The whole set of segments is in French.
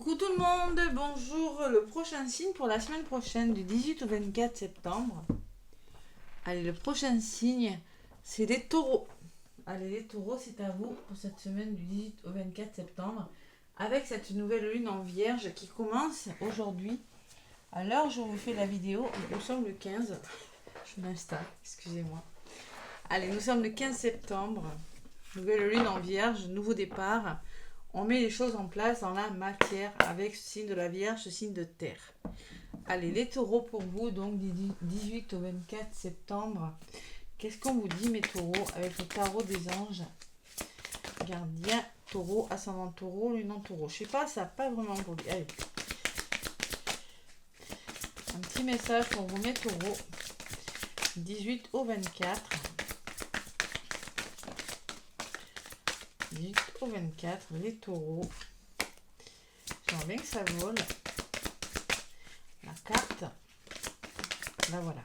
Coucou tout le monde, bonjour. Le prochain signe pour la semaine prochaine du 18 au 24 septembre. Allez, le prochain signe, c'est les taureaux. Allez, les taureaux, c'est à vous pour cette semaine du 18 au 24 septembre. Avec cette nouvelle lune en vierge qui commence aujourd'hui. À l'heure où je vous fais la vidéo, nous sommes le 15. Je m'installe, excusez-moi. Allez, nous sommes le 15 septembre. Nouvelle lune en vierge, nouveau départ. On met les choses en place dans la matière avec ce signe de la Vierge, ce signe de terre. Allez, les taureaux pour vous, donc du 18 au 24 septembre. Qu'est-ce qu'on vous dit, mes taureaux, avec le tarot des anges? Gardien, taureau, ascendant taureau, lune en taureau. Je sais pas, ça n'a pas vraiment pour lui. Allez. Un petit message pour vous, mes taureaux. 18 au 24. 18 au 24, les taureaux. J'aimerais bien que ça vole. La carte. Là, voilà.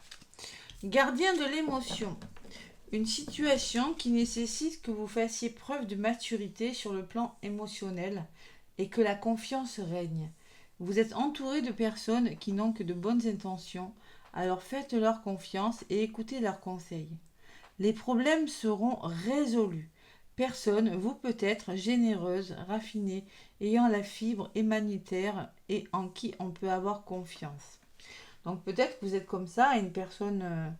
Gardien de l'émotion. Une situation qui nécessite que vous fassiez preuve de maturité sur le plan émotionnel et que la confiance règne. Vous êtes entouré de personnes qui n'ont que de bonnes intentions, alors faites-leur confiance et écoutez leurs conseils. Les problèmes seront résolus. Personne, vous peut être généreuse, raffinée, ayant la fibre humanitaire et en qui on peut avoir confiance. Donc peut-être que vous êtes comme ça, une personne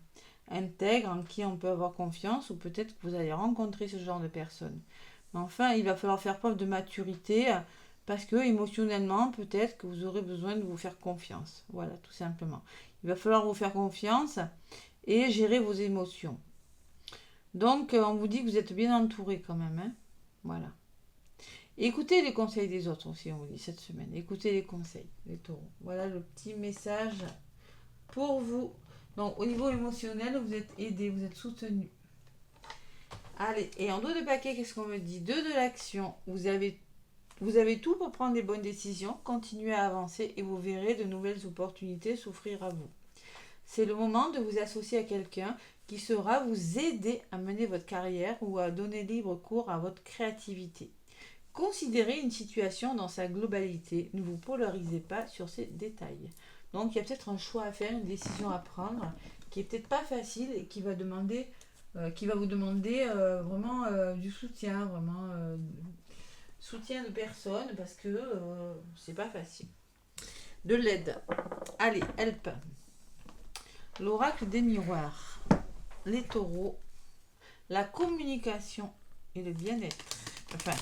intègre en qui on peut avoir confiance, ou peut-être que vous allez rencontrer ce genre de personne. Mais enfin, il va falloir faire preuve de maturité parce que émotionnellement, peut-être que vous aurez besoin de vous faire confiance. Voilà, tout simplement. Il va falloir vous faire confiance et gérer vos émotions. Donc, on vous dit que vous êtes bien entouré quand même. Hein, voilà. Écoutez les conseils des autres aussi, on vous dit cette semaine. Écoutez les conseils, les taureaux. Voilà le petit message pour vous. Donc, au niveau émotionnel, vous êtes aidé, vous êtes soutenu. Allez, et en dos de paquet, qu'est-ce qu'on me dit? 2 de l'action. Vous avez tout pour prendre des bonnes décisions. Continuez à avancer et vous verrez de nouvelles opportunités s'offrir à vous. C'est le moment de vous associer à quelqu'un qui saura vous aider à mener votre carrière ou à donner libre cours à votre créativité. Considérez une situation dans sa globalité, ne vous polarisez pas sur ses détails. Donc il y a peut-être un choix à faire, une décision à prendre qui est peut-être pas facile et qui va vous demander vraiment du soutien, vraiment soutien de personne parce que c'est pas facile. De l'aide. Allez, help. L'oracle des miroirs, les taureaux, la communication et le bien-être. Enfin,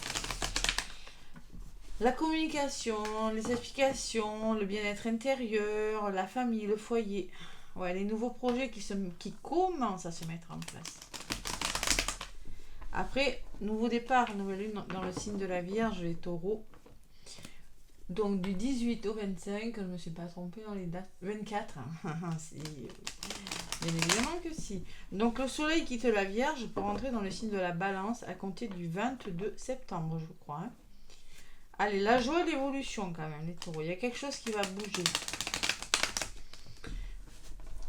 la communication, les explications, le bien-être intérieur, la famille, le foyer. Ouais, les nouveaux projets qui commencent à se mettre en place. Après, nouveau départ, nouvelle lune dans le signe de la Vierge, les taureaux. Donc du 18 au 25, je ne me suis pas trompée dans les dates. 24, si. Bien évidemment que si. Donc le soleil quitte la Vierge pour entrer dans le signe de la Balance à compter du 22 septembre, je crois. Hein. Allez, la joie et l'évolution quand même, les taureaux. Il y a quelque chose qui va bouger.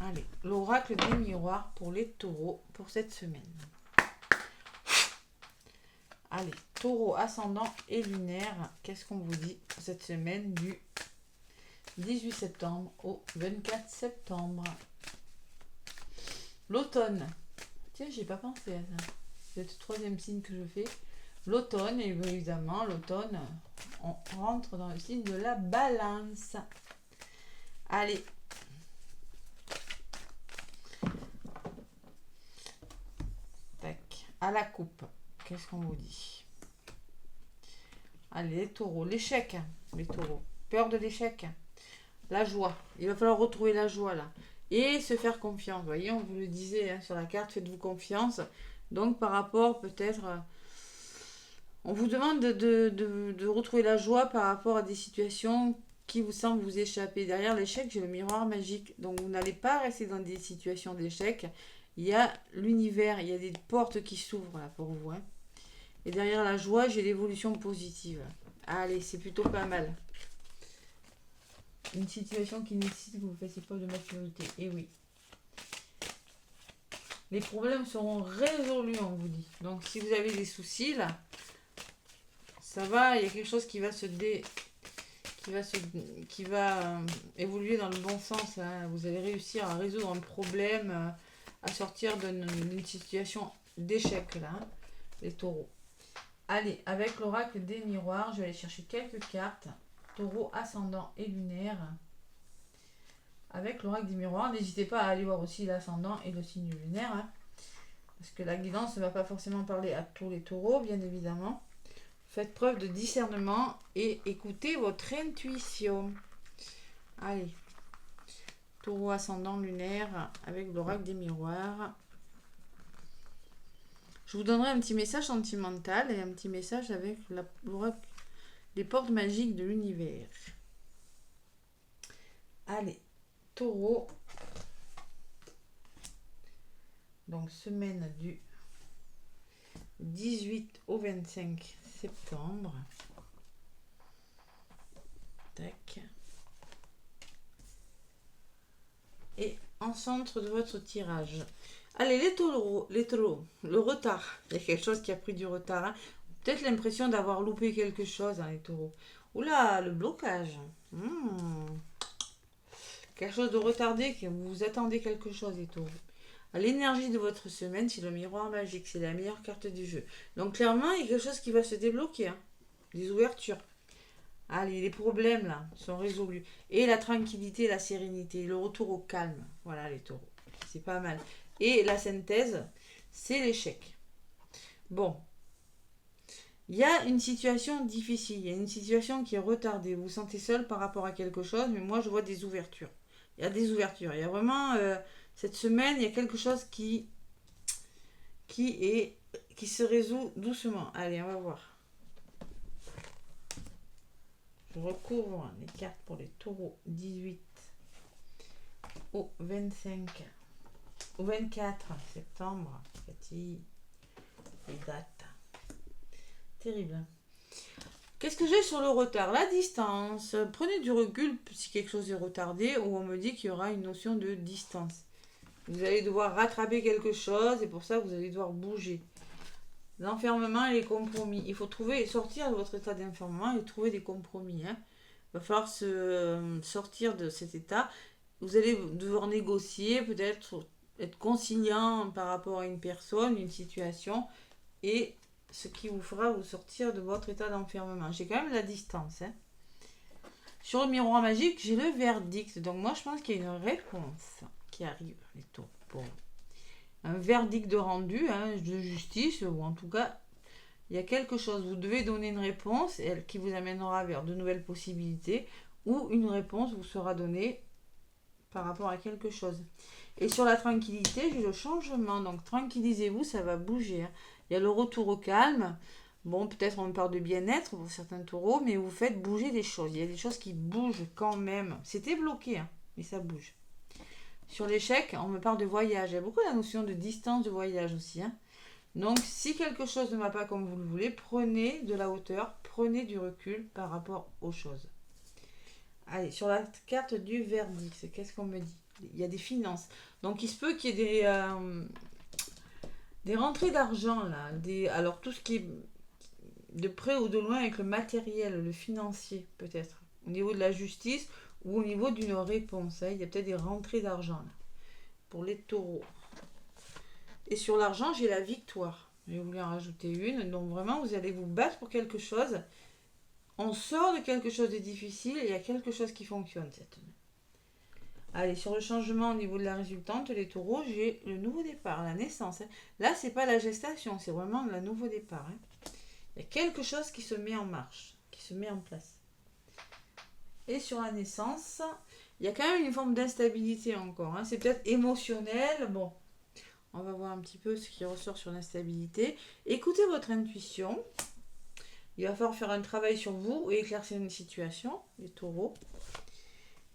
Allez, l'oracle des miroirs pour les taureaux pour cette semaine. Allez, taureau ascendant et lunaire, qu'est-ce qu'on vous dit pour cette semaine du 18 septembre au 24 septembre? L'automne. Tiens, j'ai pas pensé à ça. C'est le troisième signe que je fais. L'automne, et évidemment, l'automne, on rentre dans le signe de la Balance. Allez. Tac. À la coupe. Qu'est-ce qu'on vous dit? Allez, les taureaux. L'échec, les taureaux. Peur de l'échec. La joie. Il va falloir retrouver la joie, là. Et se faire confiance. Vous voyez, on vous le disait hein, sur la carte, faites-vous confiance. Donc, par rapport, peut-être... on vous demande de retrouver la joie par rapport à des situations qui vous semblent vous échapper. Derrière l'échec, j'ai le miroir magique. Donc, vous n'allez pas rester dans des situations d'échec. Il y a l'univers, il y a des portes qui s'ouvrent là pour vous. Hein. Et derrière la joie, j'ai l'évolution positive. Allez, c'est plutôt pas mal. Une situation qui nécessite que vous fassiez preuve de maturité. Et oui. Les problèmes seront résolus, on vous dit. Donc, si vous avez des soucis, là, ça va, il y a quelque chose qui va qui va évoluer dans le bon sens. Hein. Vous allez réussir à résoudre un problème, à sortir d'une situation d'échec, là, hein, les taureaux. Allez, avec l'oracle des miroirs, je vais aller chercher quelques cartes. Taureau, ascendant et lunaire. Avec l'oracle des miroirs, n'hésitez pas à aller voir aussi l'ascendant et le signe lunaire. Hein, parce que la guidance ne va pas forcément parler à tous les taureaux, bien évidemment. Faites preuve de discernement et écoutez votre intuition. Allez. Taureau, ascendant, lunaire, avec l'oracle des miroirs. Je vous donnerai un petit message sentimental et un petit message avec l'oracle des portes magiques de l'univers. Allez, taureau. Donc, semaine du 18 au 25 septembre. Tac. Et en centre de votre tirage. Allez, les taureaux, le retard. Il y a quelque chose qui a pris du retard. Hein. Peut-être l'impression d'avoir loupé quelque chose, hein, les taureaux. Oula, le blocage. Quelque chose de retardé, que vous attendez quelque chose, les taureaux. L'énergie de votre semaine, c'est le miroir magique. C'est la meilleure carte du jeu. Donc, clairement, il y a quelque chose qui va se débloquer. Hein. Des ouvertures. Allez, les problèmes, là, sont résolus. Et la tranquillité, la sérénité, le retour au calme. Voilà, les taureaux. C'est pas mal. Et la synthèse, c'est l'échec. Bon. Il y a une situation difficile. Il y a une situation qui est retardée. Vous vous sentez seul par rapport à quelque chose, mais moi, je vois des ouvertures. Il y a des ouvertures. Il y a vraiment... cette semaine, il y a quelque chose qui se résout doucement. Allez, on va voir. Je recouvre les cartes pour les taureaux 18 au 25 au 24 septembre. Cathy, les dates. Terrible. Qu'est-ce que j'ai sur le retard? La distance. Prenez du recul si quelque chose est retardé ou on me dit qu'il y aura une notion de distance. Vous allez devoir rattraper quelque chose et pour ça, vous allez devoir bouger. L'enfermement et les compromis. Il faut sortir de votre état d'enfermement et trouver des compromis. Hein. Il va falloir sortir de cet état. Vous allez devoir négocier, peut-être être conciliant par rapport à une personne, une situation, et ce qui vous fera vous sortir de votre état d'enfermement. J'ai quand même la distance. Hein. Sur le miroir magique, j'ai le verdict. Donc moi, je pense qu'il y a une réponse qui arrive. Les taureaux. Bon. Un verdict de rendu, hein, de justice, ou en tout cas, il y a quelque chose. Vous devez donner une réponse qui vous amènera vers de nouvelles possibilités, ou une réponse vous sera donnée par rapport à quelque chose. Et sur la tranquillité, j'ai le changement. Donc tranquillisez-vous, ça va bouger. Hein. Il y a le retour au calme. Bon, peut-être on parle de bien-être pour certains taureaux, mais vous faites bouger des choses. Il y a des choses qui bougent quand même. C'était bloqué, hein, mais ça bouge. Sur l'échec, on me parle de voyage. Il y a beaucoup la notion de distance de voyage aussi. Hein. Donc, si quelque chose ne va pas comme vous le voulez, prenez de la hauteur, prenez du recul par rapport aux choses. Allez, sur la carte du verdict, qu'est-ce qu'on me dit? Il y a des finances. Donc, il se peut qu'il y ait des rentrées d'argent, là. Alors, tout ce qui est de près ou de loin avec le matériel, le financier, peut-être. Au niveau de la justice ou au niveau d'une réponse. Hein. Il y a peut-être des rentrées d'argent, là. Pour les taureaux. Et sur l'argent, j'ai la victoire. Je voulais en rajouter une. Donc, vraiment, vous allez vous battre pour quelque chose. On sort de quelque chose de difficile et il y a quelque chose qui fonctionne cette semaine. Allez, sur le changement au niveau de la résultante, les taureaux, j'ai le nouveau départ, la naissance. Hein. Là, c'est pas la gestation, c'est vraiment le nouveau départ. Hein. Il y a quelque chose qui se met en marche, qui se met en place. Et sur la naissance, il y a quand même une forme d'instabilité encore. Hein. C'est peut-être émotionnel. Bon, on va voir un petit peu ce qui ressort sur l'instabilité. Écoutez votre intuition. Il va falloir faire un travail sur vous et éclaircir une situation, les taureaux.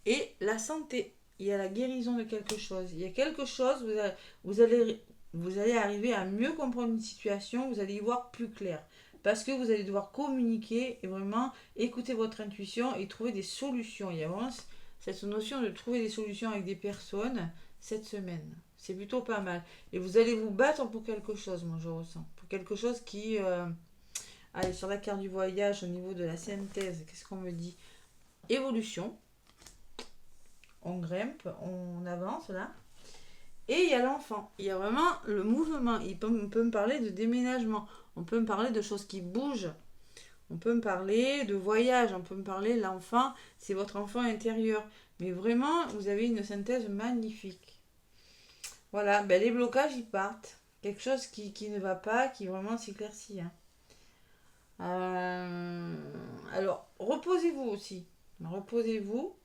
Et la santé. Il y a la guérison de quelque chose. Il y a quelque chose, vous allez arriver à mieux comprendre une situation, vous allez y voir plus clair. Parce que vous allez devoir communiquer et vraiment écouter votre intuition et trouver des solutions. Il y a vraiment cette notion de trouver des solutions avec des personnes cette semaine. C'est plutôt pas mal. Et vous allez vous battre pour quelque chose, moi je ressens. Pour quelque chose qui... Allez, sur la carte du voyage, au niveau de la synthèse, qu'est-ce qu'on me dit? évolution. On grimpe, on avance là. Et il y a l'enfant. Il y a vraiment le mouvement. On peut me parler de déménagement. On peut me parler de choses qui bougent. On peut me parler de voyage. On peut me parler de l'enfant. C'est votre enfant intérieur. Mais vraiment, vous avez une synthèse magnifique. Voilà, ben les blocages, ils partent. Quelque chose qui ne va pas, qui vraiment s'éclaircit. Hein. Alors, reposez-vous aussi. Reposez-vous.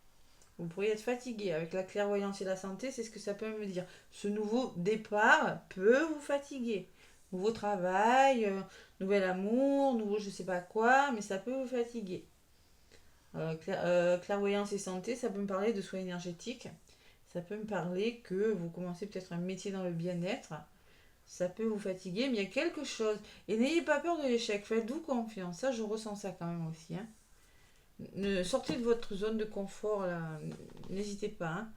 Vous pourriez être fatigué. Avec la clairvoyance et la santé, c'est ce que ça peut me dire. Ce nouveau départ peut vous fatiguer. Nouveau travail, nouvel amour, nouveau je sais pas quoi, mais ça peut vous fatiguer. Clairvoyance et santé, ça peut me parler de soins énergétiques. Ça peut me parler que vous commencez peut-être un métier dans le bien-être. Ça peut vous fatiguer, mais il y a quelque chose. Et n'ayez pas peur de l'échec. Faites-vous confiance. Ça, je ressens ça quand même aussi. Hein. Sortez de votre zone de confort, là. N'hésitez pas. Hein.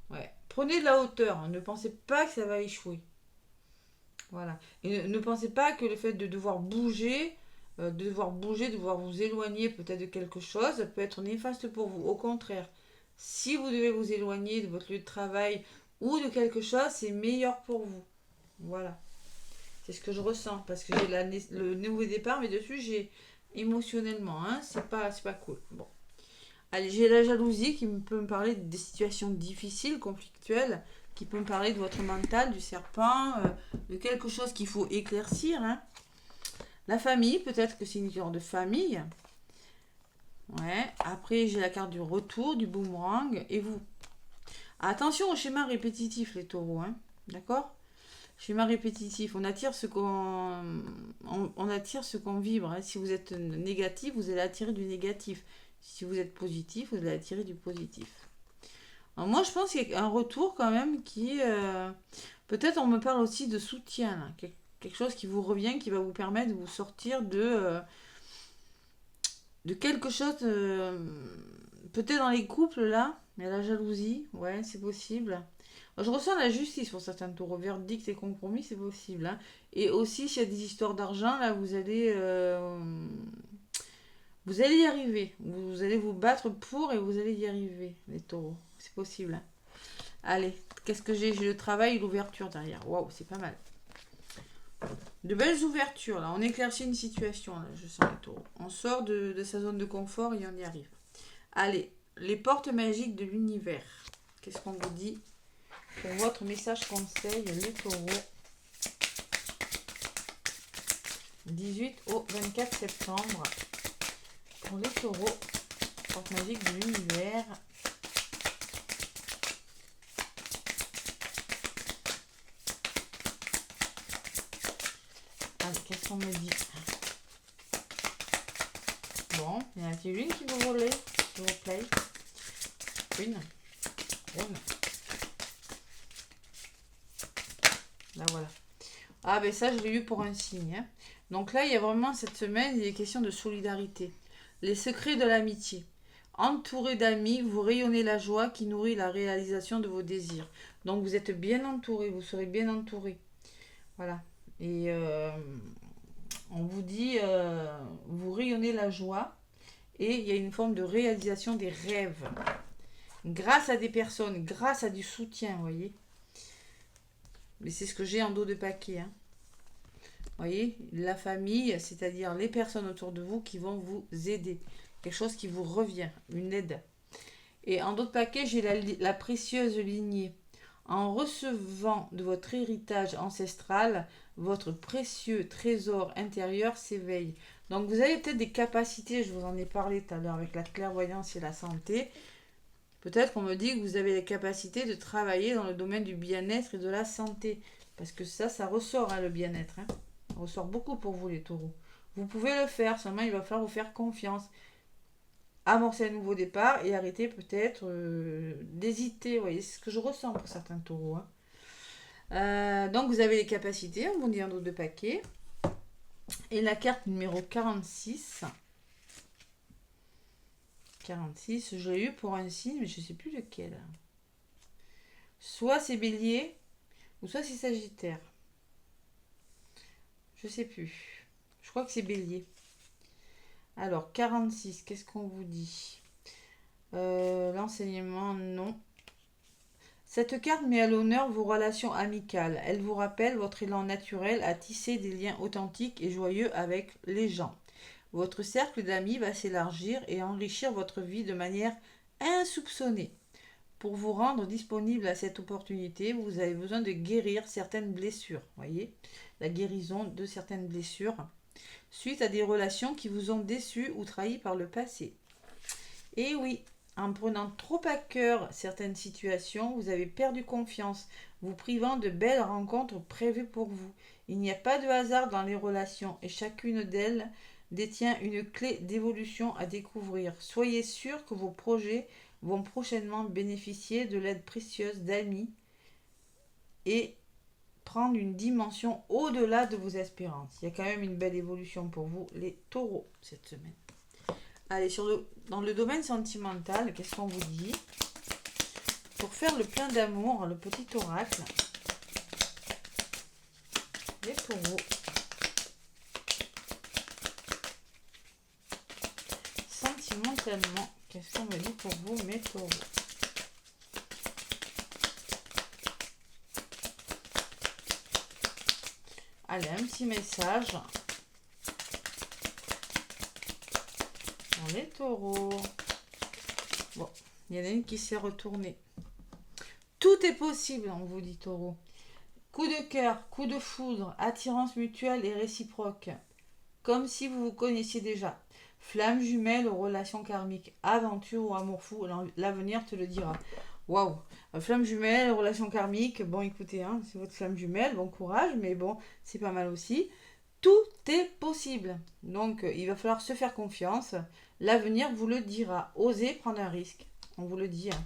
Ouais. Prenez de la hauteur. Hein. Ne pensez pas que ça va échouer. Voilà. Et ne pensez pas que le fait de devoir bouger, de devoir vous éloigner peut-être de quelque chose, peut être néfaste pour vous. Au contraire, si vous devez vous éloigner de votre lieu de travail ou de quelque chose, c'est meilleur pour vous. Voilà. C'est ce que je ressens. Parce que j'ai le nouveau départ, mais dessus, j'ai émotionnellement. Hein, c'est pas cool. Bon. Allez, j'ai la jalousie qui peut me parler des situations difficiles, conflictuelles, qui peut me parler de votre mental, du serpent, de quelque chose qu'il faut éclaircir. Hein. La famille, peut-être que c'est une histoire de famille. Ouais. Après, j'ai la carte du retour, du boomerang. Et vous? Attention au schéma répétitif, les taureaux. Hein. D'accord? Schéma répétitif. On attire ce qu'on vibre. Hein. Si vous êtes négatif, vous allez attirer du négatif. Si vous êtes positif, vous allez attirer du positif. Alors moi, je pense qu'il y a un retour quand même qui... peut-être on me parle aussi de soutien. Là. Quelque chose qui vous revient, qui va vous permettre de vous sortir de quelque chose... peut-être dans les couples, là. Mais la jalousie, ouais, c'est possible. Je ressens la justice pour certains taureaux. Verdict et compromis, c'est possible. Hein. Et aussi, s'il y a des histoires d'argent, là, vous allez y arriver. Vous allez vous battre pour et vous allez y arriver, les taureaux. C'est possible. Hein. Allez, qu'est-ce que j'ai? J'ai le travail et l'ouverture derrière. Waouh, c'est pas mal. De belles ouvertures, là. On éclaircit une situation, là, je sens les taureaux. On sort de sa zone de confort et on y arrive. Allez, les portes magiques de l'univers. Qu'est-ce qu'on vous dit pour votre message conseil, les taureaux? 18 au 24 septembre. Pour les taureaux, porte magique de l'univers. Allez, qu'est-ce qu'on me dit? Bon, il y en a une qui vous relaie, s'il vous plaît. Une. Là, voilà. Ah, ben ça, je l'ai eu pour un signe. Hein. Donc là, il y a vraiment cette semaine, il est question de solidarité. Les secrets de l'amitié. Entouré d'amis, vous rayonnez la joie qui nourrit la réalisation de vos désirs. Donc vous êtes bien entouré, vous serez bien entouré. Voilà. Et on vous dit, vous rayonnez la joie et il y a une forme de réalisation des rêves. Grâce à des personnes, grâce à du soutien, vous voyez. Mais c'est ce que j'ai en dos de paquet. Hein. Vous voyez, la famille, c'est-à-dire les personnes autour de vous qui vont vous aider. Quelque chose qui vous revient, une aide. Et en d'autres paquets, j'ai la précieuse lignée. En recevant de votre héritage ancestral, votre précieux trésor intérieur s'éveille. Donc vous avez peut-être des capacités, je vous en ai parlé tout à l'heure avec la clairvoyance et la santé. Peut-être qu'on me dit que vous avez la capacité de travailler dans le domaine du bien-être et de la santé. Parce que ça ressort, hein, le bien-être. Hein. Ça ressort beaucoup pour vous, les taureaux. Vous pouvez le faire, seulement il va falloir vous faire confiance. Amorcer un nouveau départ et arrêter peut-être d'hésiter. Vous voyez, c'est ce que je ressens pour certains taureaux. Hein. Donc vous avez les capacités, on vous dit un autre de paquet. Et la carte numéro 46. 46, je l'ai eu pour un signe, mais je ne sais plus lequel. Soit c'est Bélier, ou soit c'est Sagittaire. Je ne sais plus. Je crois que c'est Bélier. Alors, 46, qu'est-ce qu'on vous dit? L'enseignement, non. Cette carte met à l'honneur vos relations amicales. Elle vous rappelle votre élan naturel à tisser des liens authentiques et joyeux avec les gens. Votre cercle d'amis va s'élargir et enrichir votre vie de manière insoupçonnée. Pour vous rendre disponible à cette opportunité, vous avez besoin de guérir certaines blessures. Voyez, la guérison de certaines blessures suite à des relations qui vous ont déçu ou trahi par le passé. Et oui, en prenant trop à cœur certaines situations, vous avez perdu confiance, vous privant de belles rencontres prévues pour vous. Il n'y a pas de hasard dans les relations et chacune d'elles détient une clé d'évolution à découvrir. Soyez sûr que vos projets vont prochainement bénéficier de l'aide précieuse d'amis et prendre une dimension au-delà de vos espérances. Il y a quand même une belle évolution pour vous, les taureaux, cette semaine. Allez, dans le domaine sentimental, qu'est-ce qu'on vous dit? Pour faire le plein d'amour, le petit oracle, les taureaux. Sentimentalement, qu'est-ce qu'on me dit pour vous, mes taureaux? Allez, un petit message. Dans les taureaux. Bon, il y en a une qui s'est retournée. Tout est possible, on vous dit, taureau. Coup de cœur, coup de foudre, attirance mutuelle et réciproque. Comme si vous vous connaissiez déjà. Flamme jumelle aux relations karmiques. Aventure ou amour fou, l'avenir te le dira. Waouh! Flamme jumelle, relation karmique. Bon, écoutez, hein, c'est votre flamme jumelle, bon courage, mais bon, c'est pas mal aussi. Tout est possible. Donc, il va falloir se faire confiance. L'avenir vous le dira. Osez prendre un risque. On vous le dit. Hein.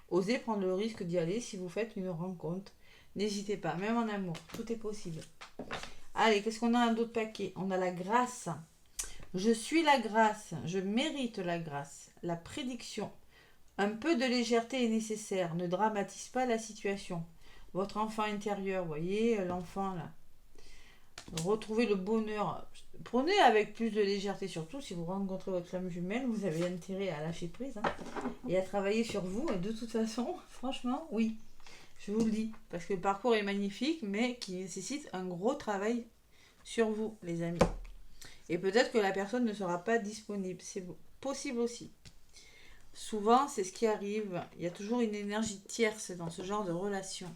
Osez prendre le risque d'y aller si vous faites une rencontre. N'hésitez pas, même en amour. Tout est possible. Allez, qu'est-ce qu'on a dans d'autres paquets? On a la grâce. Je suis la grâce. Je mérite la grâce. La prédiction. Un peu de légèreté est nécessaire. Ne dramatise pas la situation. Votre enfant intérieur, vous voyez, l'enfant là. Retrouvez le bonheur. Prenez avec plus de légèreté, surtout si vous rencontrez votre flamme jumelle, vous avez intérêt à lâcher prise hein, et à travailler sur vous. Et de toute façon, franchement, oui, je vous le dis. Parce que le parcours est magnifique, mais qui nécessite un gros travail sur vous, les amis. Et peut-être que la personne ne sera pas disponible. C'est possible aussi. Souvent, c'est ce qui arrive. Il y a toujours une énergie tierce dans ce genre de relation.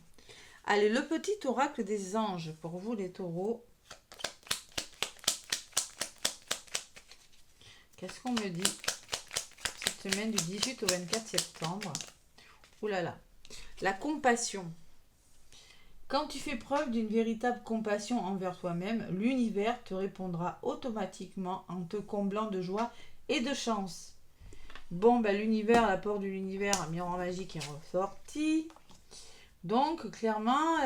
Allez, le petit oracle des anges pour vous, les taureaux. Qu'est-ce qu'on me dit cette semaine du 18 au 24 septembre? Ouh là là. La compassion. Quand tu fais preuve d'une véritable compassion envers toi-même, l'univers te répondra automatiquement en te comblant de joie et de chance. Bon, ben l'univers, l'apport de l'univers, un miroir magique est ressorti. Donc, clairement,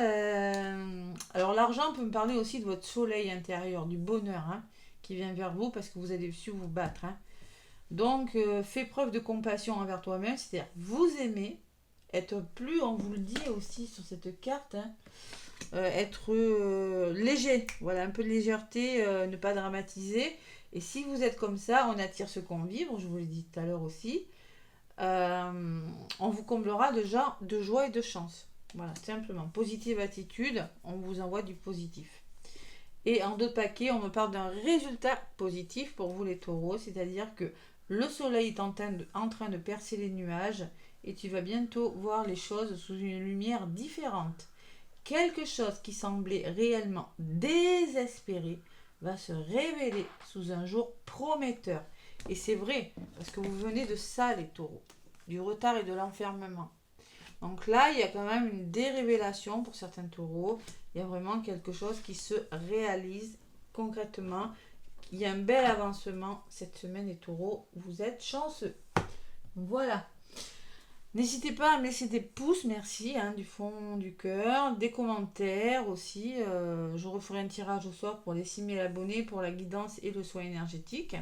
alors l'argent peut me parler aussi de votre soleil intérieur, du bonheur hein, qui vient vers vous parce que vous avez su vous battre. Hein. Donc, fais preuve de compassion envers toi-même, c'est-à-dire vous aimer, être plus, on vous le dit aussi sur cette carte, hein, être léger, voilà, un peu de légèreté, ne pas dramatiser. Et si vous êtes comme ça, on attire ce qu'on vibre, je vous l'ai dit tout à l'heure aussi. On vous comblera de joie et de chance. Voilà, simplement. Positive attitude, on vous envoie du positif. Et en d'autres paquets, on me parle d'un résultat positif pour vous les taureaux, c'est-à-dire que le soleil est en train de percer les nuages et tu vas bientôt voir les choses sous une lumière différente. Quelque chose qui semblait réellement désespéré va se révéler sous un jour prometteur. Et c'est vrai, parce que vous venez de ça, les taureaux, du retard et de l'enfermement. Donc là, il y a quand même une dérévélation pour certains taureaux. Il y a vraiment quelque chose qui se réalise concrètement. Il y a un bel avancement cette semaine, les taureaux. Vous êtes chanceux. Voilà. N'hésitez pas à me laisser des pouces, merci, hein, du fond du cœur. Des commentaires aussi. Je referai un tirage au sort pour les 6000 abonnés pour la guidance et le soin énergétique.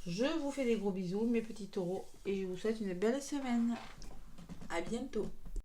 Je vous fais des gros bisous, mes petits taureaux, et je vous souhaite une belle semaine. À bientôt.